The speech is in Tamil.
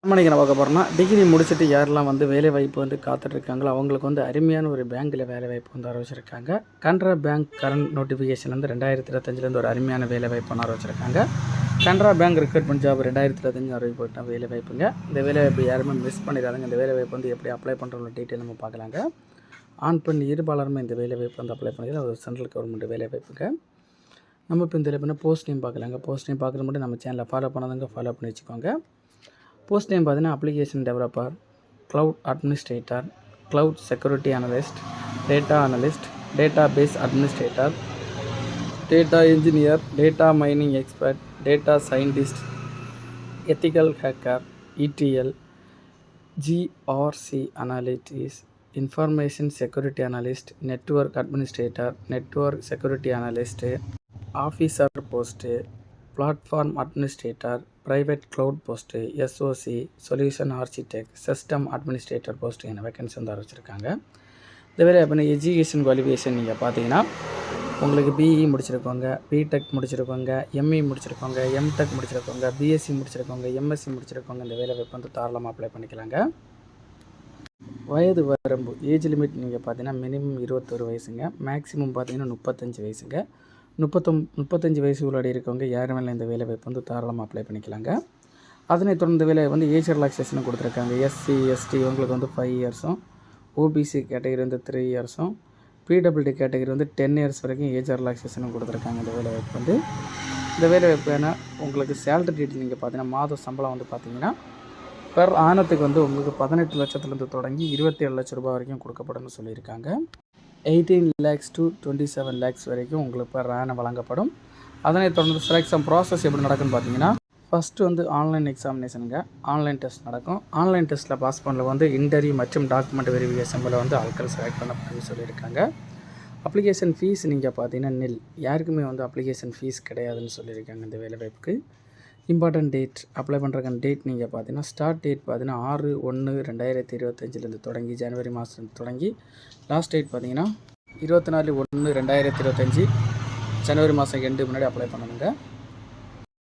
நம்ம பார்க்க போகிறோம்னா டிகிரி முடிச்சுட்டு யாரெல்லாம் வந்து வேலைவாய்ப்பு வந்து காத்துட்ருக்காங்களோ அவங்களுக்கு வந்து அருமையான ஒரு பேங்க்கில் வேலைவாய்ப்பு வந்து ஆரம்பிச்சிருக்காங்க. கனரா பேங்க் கரண்ட் நோட்டிஃபிகேஷன் வந்து 2025 ஒரு அருமையான வேலைவாய்ப்பு ஒன்று ஆரம்பிச்சிருக்காங்க. கனரா பேங்க் ரெக்ரூட்மெண்ட் ஜாப் 2025 அறிவிக்கப்பட்ட வேலைவாய்ப்புங்க. இந்த வேலைவாய்ப்பு யாருமே மிஸ் பண்ணிடாதுங்க. இந்த வேலைவாய்ப்பு வந்து எப்படி அப்ளை பண்ணுற டீட்டெயில் நம்ம பார்க்கலாங்க. ஆண் பெண் இருபாலருமே இந்த வேலைவாய்ப்பு வந்து அப்ளை பண்ணிக்கலாம். ஒரு சென்ட்ரல் கவர்மெண்ட் வேலைவாய்ப்புங்க. நம்ம இப்போ இந்த வேலைப்புனா போஸ்ட் நேம் பார்க்கலாங்க. போஸ்ட் நேம் பார்க்குறது மட்டும் நம்ம சேனலை ஃபாலோ பண்ணாதவங்க ஃபாலோ பண்ணி வச்சுக்கோங்க. போஸ்ட் நேம் பார்த்தீங்கன்னா application developer, cloud administrator, cloud security analyst, data analyst, database administrator, data engineer, data mining expert, data scientist, ethical hacker, ETL, GRC analytics, information security analyst, network administrator, network security analyst, officer post, platform administrator, private cloud post, SOC solution architect, system administrator post என வேக்கன்சி வந்து ஆரம்பிச்சிருக்காங்க. இந்த வேலை அப்படின்னா எஜுகேஷன் குவாலிஃபிகேஷன் நீங்கள் பார்த்தீங்கன்னா உங்களுக்கு BE முடிச்சிருக்கோங்க, BTech முடிச்சிருக்கோங்க, ME முடிச்சிருக்கோங்க, MTech முடிச்சிருக்கோங்க, BSc முடிச்சிருக்கோங்க, MSc முடிச்சிருக்கோங்க. இந்த வேலை வாய்ப்பு வந்து தாராளமாக அப்ளை பண்ணிக்கலாங்க. வயது வரம்பு ஏஜ் லிமிட் நீங்கள் பார்த்தீங்கன்னா மினிமம் 21 வயசுங்க, மேக்ஸிமம் பார்த்தீங்கன்னா 35 வயசுங்க. 35 வயசு உள்ளாடி இருக்கவங்க யாருமே இந்த வேலை வாய்ப்பு வந்து தாராளமாக அப்ளை பண்ணிக்கலாங்க. அதனைத் தொடர்ந்து வேலை வந்து ஏஜ் ரிலாக்ஸேஷனும் கொடுத்துருக்காங்க. SC ST இவங்களுக்கு வந்து 5 இயர்ஸும், OBC கேட்டகரி வந்து 3 இயர்ஸும், PWD கேட்டகரி வந்து 10 இயர்ஸ் வரைக்கும் ஏஜ் ரிலாக்ஸேஷனும் கொடுத்துருக்காங்க. இந்த வேலை வாய்ப்பு வந்து இந்த வேலை வாய்ப்பு ஏன்னா உங்களுக்கு சேலரி டீட்டெயில் நீங்கள் பார்த்தீங்கன்னா மாத சம்பளம் வந்து பார்த்தீங்கன்னா பெர் ஆனத்துக்கு வந்து உங்களுக்கு 18 லட்சத்துலேருந்து தொடங்கி 27 லட்ச ரூபாய் வரைக்கும் கொடுக்கப்படும் சொல்லியிருக்காங்க. 18 lakhs to 27 lakhs வரைக்கும் உங்களுக்கு பெர் ஆனம் வழங்கப்படும். அதனை தொடர்ந்து செலெக்ஷன் ப்ராசஸ் எப்படி நடக்குன்னு பார்த்தீங்கன்னா ஃபஸ்ட்டு வந்து ஆன்லைன் எக்ஸாமினேஷனுங்க. ஆன்லைன் டெஸ்ட் நடக்கும். ஆன்லைன் டெஸ்ட்டில் பாஸ் பண்ணல வந்து இன்டர்வியூ மற்றும் டாக்குமெண்ட் வெரிஃபிகேஷனில் வந்து ஆட்கள் செலக்ட் பண்ண சொல்லியிருக்காங்க. அப்ளிகேஷன் ஃபீஸ் நீங்கள் பார்த்தீங்கன்னா நில், யாருக்குமே வந்து அப்ளிகேஷன் ஃபீஸ் கிடையாதுன்னு சொல்லியிருக்காங்க. இந்த வேலைவாய்ப்புக்கு இம்பார்ட்டன்ட் டேட் அப்ளை பண்ணுறக்கான டேட் நீங்கள் பார்த்தீங்கன்னா ஸ்டார்ட் டேட் பார்த்தீங்கன்னா 6/1/2025 தொடங்கி ஜனவரி மாதத்துலேருந்து தொடங்கி லாஸ்ட் டேட் பார்த்தீங்கன்னா 24/1/2025 ஜனவரி மாதம் எண்டு முன்னாடி அப்ளை பண்ணணுங்க.